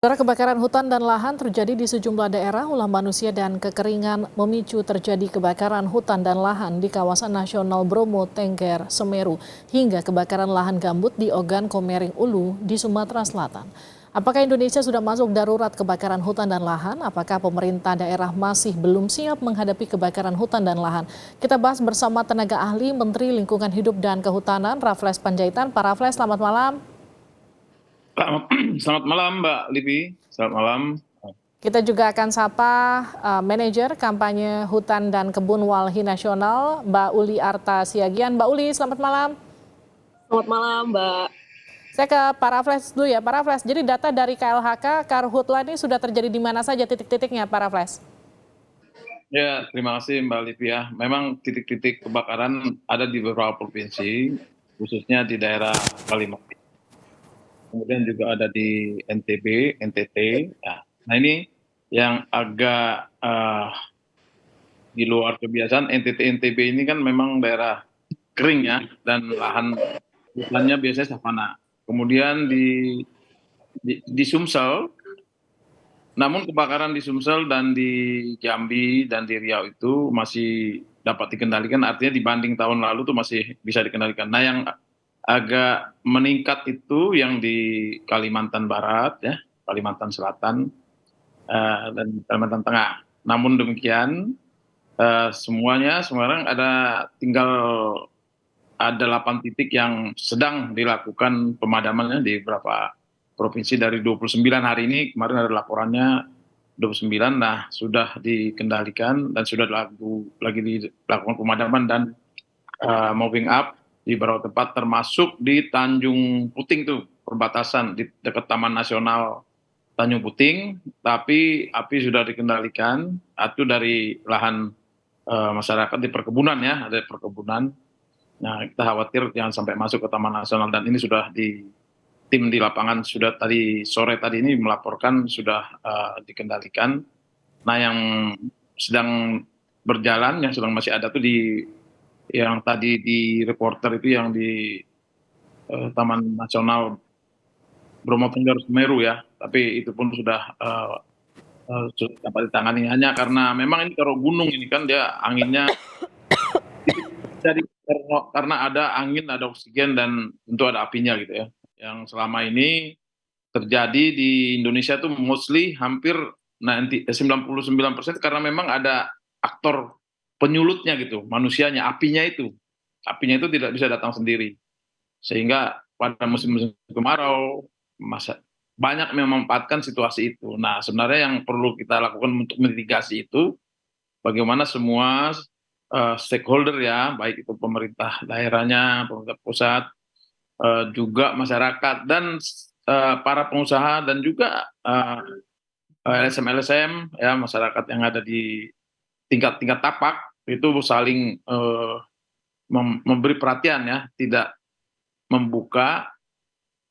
Saudara, kebakaran hutan dan lahan terjadi di sejumlah daerah. Ulah manusia dan kekeringan memicu terjadi kebakaran hutan dan lahan di kawasan nasional Bromo, Tengger, Semeru, hingga kebakaran lahan gambut di Ogan Komering Ulu di Sumatera Selatan. Apakah Indonesia sudah masuk darurat kebakaran hutan dan lahan? Apakah pemerintah daerah masih belum siap menghadapi kebakaran hutan dan lahan? Kita bahas bersama tenaga ahli Menteri Lingkungan Hidup dan Kehutanan, Raffles Panjaitan. Pak Raffles, selamat malam. Selamat malam Mbak Livi, selamat malam. Kita juga akan sapa manajer kampanye hutan dan kebun Walhi Nasional, Mbak Uli Arta Siagian. Mbak Uli, selamat malam. Selamat malam, Mbak. Saya ke Pak Raffles dulu ya, Pak Raffles. Jadi data dari KLHK, Karhutla ini sudah terjadi di mana saja titik-titiknya, Pak Raffles? Ya, terima kasih Mbak Livi ya. Memang titik-titik kebakaran ada di beberapa provinsi, khususnya di daerah Kalimantan. Kemudian juga ada di NTB, NTT. Nah ini yang agak di luar kebiasaan, NTT, NTB ini kan memang daerah kering ya, dan lahan hutannya biasanya savana. Kemudian di Sumsel, namun kebakaran di Sumsel dan di Jambi dan di Riau itu masih dapat dikendalikan, artinya dibanding tahun lalu itu masih bisa dikendalikan. Nah yang agak meningkat itu yang di Kalimantan Barat, ya, Kalimantan Selatan, dan Kalimantan Tengah. Namun demikian, semuanya sekarang tinggal ada 8 titik yang sedang dilakukan pemadamannya di beberapa provinsi. Dari 29 hari ini, kemarin ada laporannya 29, nah sudah dikendalikan dan sudah lagi dilakukan pemadaman dan moving up di beberapa tempat, termasuk di Tanjung Puting tuh, perbatasan di dekat Taman Nasional Tanjung Puting, tapi api sudah dikendalikan. Itu dari lahan masyarakat di perkebunan ya, ada perkebunan. Nah, kita khawatir jangan sampai masuk ke Taman Nasional, dan ini sudah tim di lapangan sudah tadi sore tadi ini melaporkan sudah dikendalikan. Nah, yang sedang berjalan, yang sedang masih ada tuh yang tadi di reporter itu yang di Taman Nasional Bromo Tengger Semeru ya, tapi itu pun sudah dapat ditangani, hanya karena memang ini kalau gunung ini kan dia anginnya jadi karena ada angin, ada oksigen, dan tentu ada apinya gitu ya. Yang selama ini terjadi di Indonesia tuh mostly hampir 99% karena memang ada aktor penyulutnya gitu, manusianya, apinya itu. Apinya itu tidak bisa datang sendiri. Sehingga pada musim-musim kemarau banyak memanfaatkan situasi itu. Nah, sebenarnya yang perlu kita lakukan untuk mitigasi itu bagaimana semua stakeholder ya, baik itu pemerintah daerahnya, pemerintah pusat, juga masyarakat dan para pengusaha, dan juga LSM-LSM ya, masyarakat yang ada di tingkat-tingkat tapak itu saling memberi perhatian ya, tidak membuka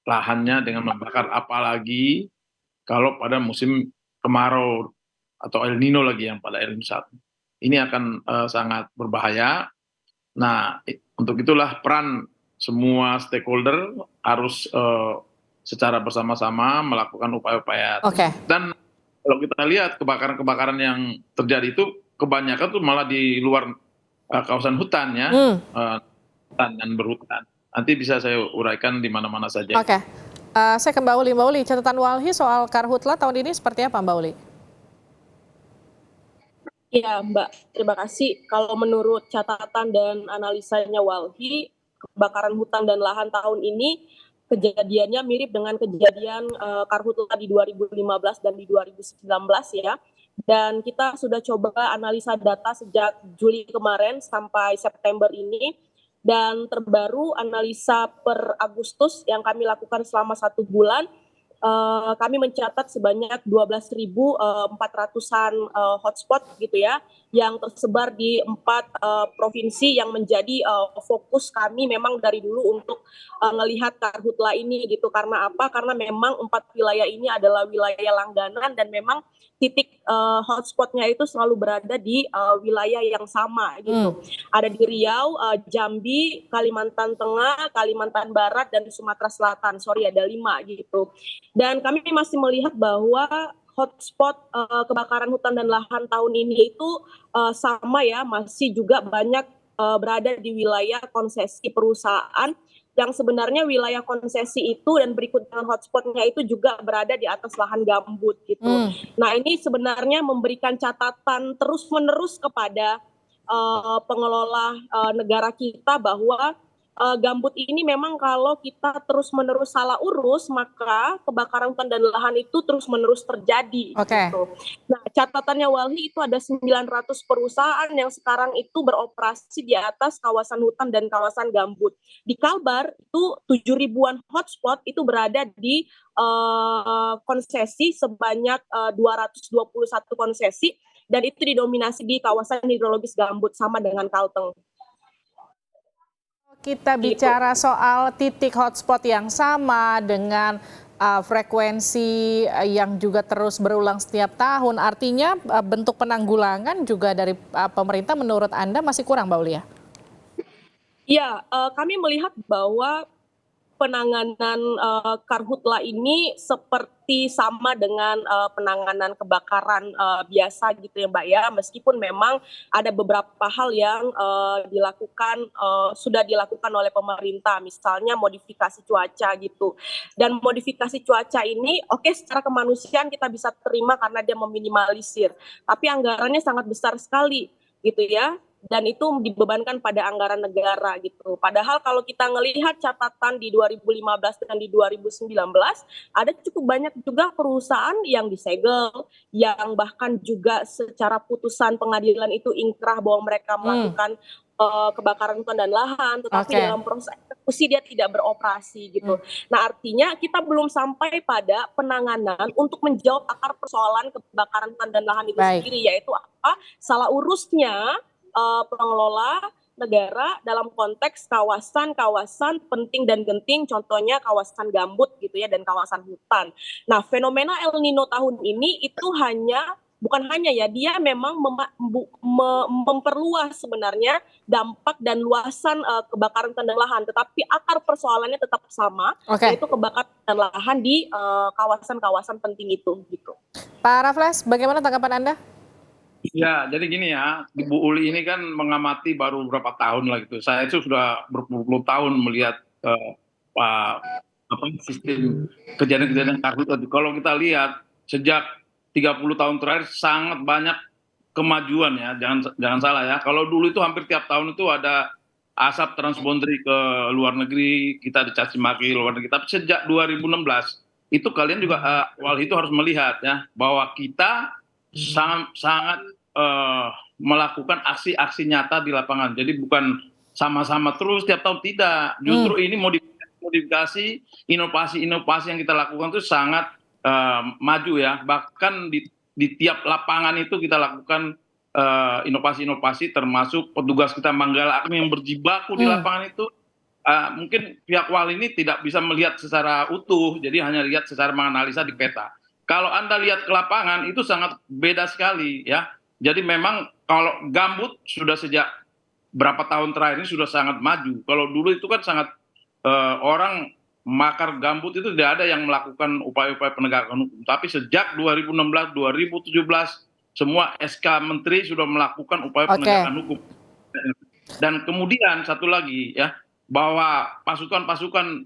lahannya dengan membakar, apalagi kalau pada musim kemarau atau El Nino lagi, yang pada El Nino saat ini akan sangat berbahaya. Nah, untuk itulah peran semua stakeholder harus secara bersama-sama melakukan upaya-upaya. Dan kalau kita lihat kebakaran-kebakaran yang terjadi itu kebanyakan tuh malah di luar kawasan hutan ya, hutan dan berhutan. Nanti bisa saya uraikan di mana-mana saja. Oke. Saya ke Mbak Uli. Mbak Uli, catatan Walhi soal Karhutla tahun ini seperti apa, Mbak Uli? Ya, Mbak, terima kasih. Kalau menurut catatan dan analisanya Walhi, kebakaran hutan dan lahan tahun ini kejadiannya mirip dengan kejadian Karhutla di 2015 dan di 2019 ya. Dan kita sudah coba analisa data sejak Juli kemarin sampai September ini. Dan terbaru analisa per Agustus yang kami lakukan selama 1 bulan, kami mencatat sebanyak 12.400-an hotspot gitu ya, yang tersebar di 4 provinsi yang menjadi fokus kami memang dari dulu untuk melihat Karhutla ini gitu. Karena apa? Karena memang 4 wilayah ini adalah wilayah langganan, dan memang titik hotspotnya itu selalu berada di wilayah yang sama gitu. Ada di Riau, Jambi, Kalimantan Tengah, Kalimantan Barat, dan Sumatera Selatan. Sorry, ada 5 gitu. Dan kami masih melihat bahwa hotspot kebakaran hutan dan lahan tahun ini itu sama ya, masih juga banyak berada di wilayah konsesi perusahaan yang sebenarnya wilayah konsesi itu dan berikut dengan hotspotnya itu juga berada di atas lahan gambut gitu. Nah ini sebenarnya memberikan catatan terus-menerus kepada pengelola negara kita bahwa gambut ini memang kalau kita terus-menerus salah urus, maka kebakaran hutan dan lahan itu terus-menerus terjadi. Oke. Gitu. Nah, catatannya Walhi itu ada 900 perusahaan yang sekarang itu beroperasi di atas kawasan hutan dan kawasan gambut. Di Kalbar itu 7 ribuan hotspot itu berada di konsesi sebanyak 221 konsesi dan itu didominasi di kawasan hidrologis gambut sama dengan Kalteng. Kita bicara soal titik hotspot yang sama dengan frekuensi yang juga terus berulang setiap tahun, artinya bentuk penanggulangan juga dari pemerintah menurut Anda masih kurang, Mbak Ulia? Iya, kami melihat bahwa penanganan karhutla ini seperti sama dengan penanganan kebakaran biasa gitu ya Mbak ya, meskipun memang ada beberapa hal yang sudah dilakukan oleh pemerintah, misalnya modifikasi cuaca gitu. Dan modifikasi cuaca ini oke, secara kemanusiaan kita bisa terima karena dia meminimalisir, tapi anggarannya sangat besar sekali gitu ya. Dan itu dibebankan pada anggaran negara gitu. Padahal kalau kita ngelihat catatan di 2015 dan di 2019, ada cukup banyak juga perusahaan yang disegel, yang bahkan juga secara putusan pengadilan itu ingkrah bahwa mereka melakukan kebakaran hutan dan lahan, tetapi dalam proses eksekusi dia tidak beroperasi gitu. Nah artinya kita belum sampai pada penanganan untuk menjawab akar persoalan kebakaran hutan dan lahan itu sendiri, yaitu apa? Salah urusnya pengelola negara dalam konteks kawasan-kawasan penting dan genting, contohnya kawasan gambut gitu ya dan kawasan hutan. Nah, fenomena El Nino tahun ini itu bukan hanya ya, dia memang memperluas sebenarnya dampak dan luasan kebakaran hutan dan lahan, tetapi akar persoalannya tetap sama, yaitu kebakaran dan lahan di kawasan-kawasan penting itu gitu. Pak Raffles, bagaimana tanggapan Anda? Ya, jadi gini ya, Bu Uli ini kan mengamati baru beberapa tahun lah gitu. Saya itu sudah berpuluh-puluh tahun melihat sistem kejadian-kejadian karhutla. Kalau kita lihat sejak 30 tahun terakhir sangat banyak kemajuan ya, jangan salah ya. Kalau dulu itu hampir tiap tahun itu ada asap transboundary ke luar negeri, kita dicaci maki luar negeri. Tapi sejak 2016 itu kalian juga Walhi itu harus melihat ya bahwa kita sangat melakukan aksi-aksi nyata di lapangan. Jadi bukan sama-sama terus tiap tahun, tidak. Justru ini modifikasi, inovasi-inovasi yang kita lakukan itu sangat maju ya. Bahkan di tiap lapangan itu kita lakukan inovasi-inovasi, termasuk petugas kita Manggala Agni yang berjibaku di lapangan itu. Mungkin pihak Walhi ini tidak bisa melihat secara utuh, jadi hanya lihat secara menganalisa di peta. Kalau Anda lihat ke lapangan itu sangat beda sekali ya. Jadi memang kalau gambut sudah sejak berapa tahun terakhir ini sudah sangat maju. Kalau dulu itu kan sangat orang makar gambut itu tidak ada yang melakukan upaya-upaya penegakan hukum. Tapi sejak 2016, 2017 semua SK Menteri sudah melakukan upaya penegakan hukum. Dan kemudian satu lagi ya, bahwa pasukan-pasukan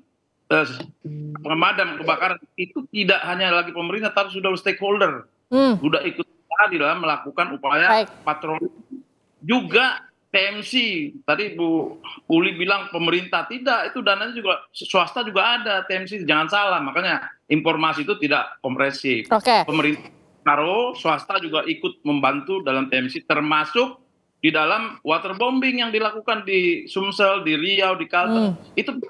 pemadam kebakaran itu tidak hanya lagi pemerintah, tapi sudah stakeholder, sudah ikut di dalam melakukan upaya patroli. Juga TMC, tadi Bu Uli bilang pemerintah, tidak, itu dananya juga swasta juga ada, TMC jangan salah, makanya informasi itu tidak komprehensif. Pemerintah taruh, swasta juga ikut membantu dalam TMC, termasuk di dalam waterbombing yang dilakukan di Sumsel, di Riau, di Kalteng. Itu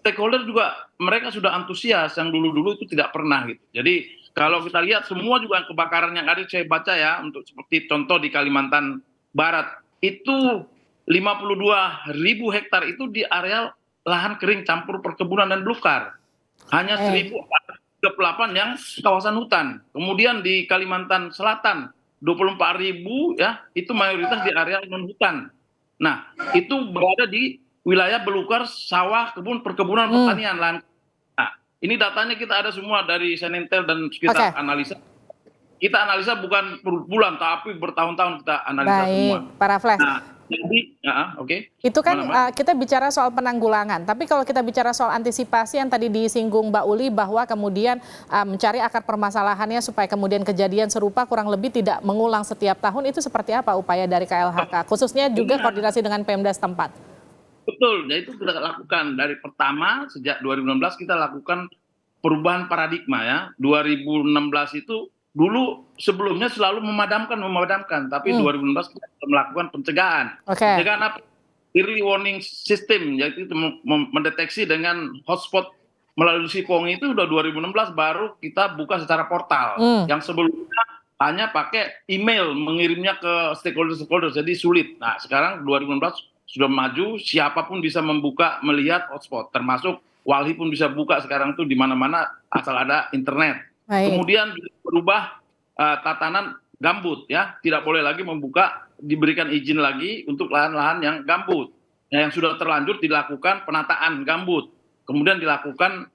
stakeholder juga mereka sudah antusias, yang dulu-dulu itu tidak pernah gitu. Jadi kalau kita lihat semua juga kebakaran yang ada, saya baca ya, untuk seperti contoh di Kalimantan Barat, itu 52.000 hektar itu di area lahan kering campur perkebunan dan belukar. Hanya 1.038 yang kawasan hutan. Kemudian di Kalimantan Selatan 24.000 ya, itu mayoritas di area non hutan. Nah, itu berada di wilayah belukar, sawah, kebun, perkebunan, pertanian, lahan. Nah, Ini datanya kita ada semua dari Senintel dan kita analisa. Kita analisa bukan per bulan, tapi bertahun-tahun kita analisa semua. Baik, Pak Raffles. Nah, jadi, oke. Itu kan kita bicara soal penanggulangan, tapi kalau kita bicara soal antisipasi yang tadi disinggung Mbak Uli bahwa kemudian mencari akar permasalahannya supaya kemudian kejadian serupa kurang lebih tidak mengulang setiap tahun, itu seperti apa upaya dari KLHK, khususnya juga koordinasi dengan Pemda setempat? Betul, ya itu kita lakukan dari pertama sejak 2016 kita lakukan perubahan paradigma ya. 2016 itu dulu sebelumnya selalu memadamkan, tapi 2016 kita melakukan pencegahan. Pencegahan apa? Early warning system, yaitu mendeteksi dengan hotspot melalui Sipong itu udah 2016 baru kita buka secara portal. Yang sebelumnya hanya pakai email mengirimnya ke stakeholder, jadi sulit. Nah sekarang 2016 sudah maju, siapapun bisa membuka, melihat hotspot, termasuk Walhi pun bisa buka sekarang tuh di mana-mana asal ada internet. Kemudian berubah tatanan gambut ya, tidak boleh lagi membuka, diberikan izin lagi untuk lahan-lahan yang gambut. Yang sudah terlanjur dilakukan penataan gambut. Kemudian dilakukan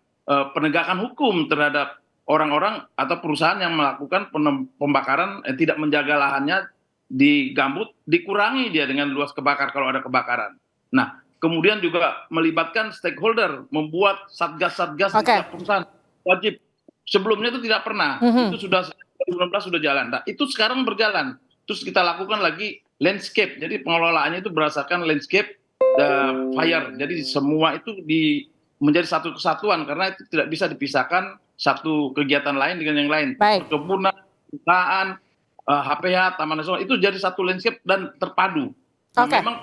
penegakan hukum terhadap orang-orang atau perusahaan yang melakukan pembakaran tidak menjaga lahannya di gambut, dikurangi dia dengan luas kebakar kalau ada kebakaran. Nah, kemudian juga melibatkan stakeholder, membuat satgas-satgas di setiap perusahaan wajib. Sebelumnya itu tidak pernah, itu sudah 2019 sudah jalan. Nah, itu sekarang berjalan. Terus kita lakukan lagi landscape, jadi pengelolaannya itu berdasarkan landscape fire. Jadi semua itu menjadi satu kesatuan karena itu tidak bisa dipisahkan satu kegiatan lain dengan yang lain. Perkebunan, perusahaan, HPH, Taman Nasional itu jadi satu landscape dan terpadu. Nah, memang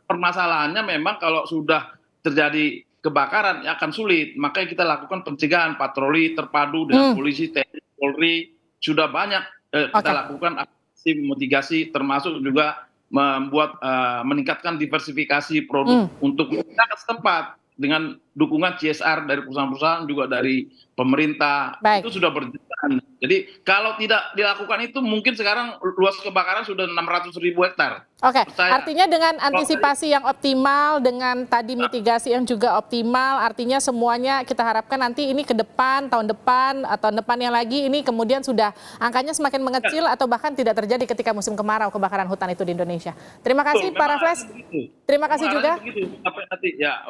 permasalahannya memang kalau sudah terjadi kebakaran ya akan sulit. Makanya kita lakukan pencegahan, patroli terpadu dengan polisi, TNI, Polri. Sudah banyak kita lakukan aksi mitigasi, termasuk juga membuat meningkatkan diversifikasi produk untuk masyarakat setempat dengan dukungan CSR dari perusahaan-perusahaan juga dari pemerintah. Itu sudah berjalan. Jadi kalau tidak dilakukan itu mungkin sekarang luas kebakaran sudah 600.000 hektar. Artinya dengan antisipasi yang optimal, dengan tadi mitigasi yang juga optimal, artinya semuanya kita harapkan nanti ini ke depan, tahun depan, atau depannya lagi ini kemudian sudah angkanya semakin mengecil atau bahkan tidak terjadi ketika musim kemarau kebakaran hutan itu di Indonesia. Terima kasih Pak Raffles. Terima kasih juga.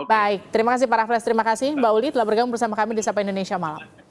Baik, terima kasih Pak Raffles, terima kasih Mbak Uli telah bergabung bersama kami di Sapa Indonesia Malam.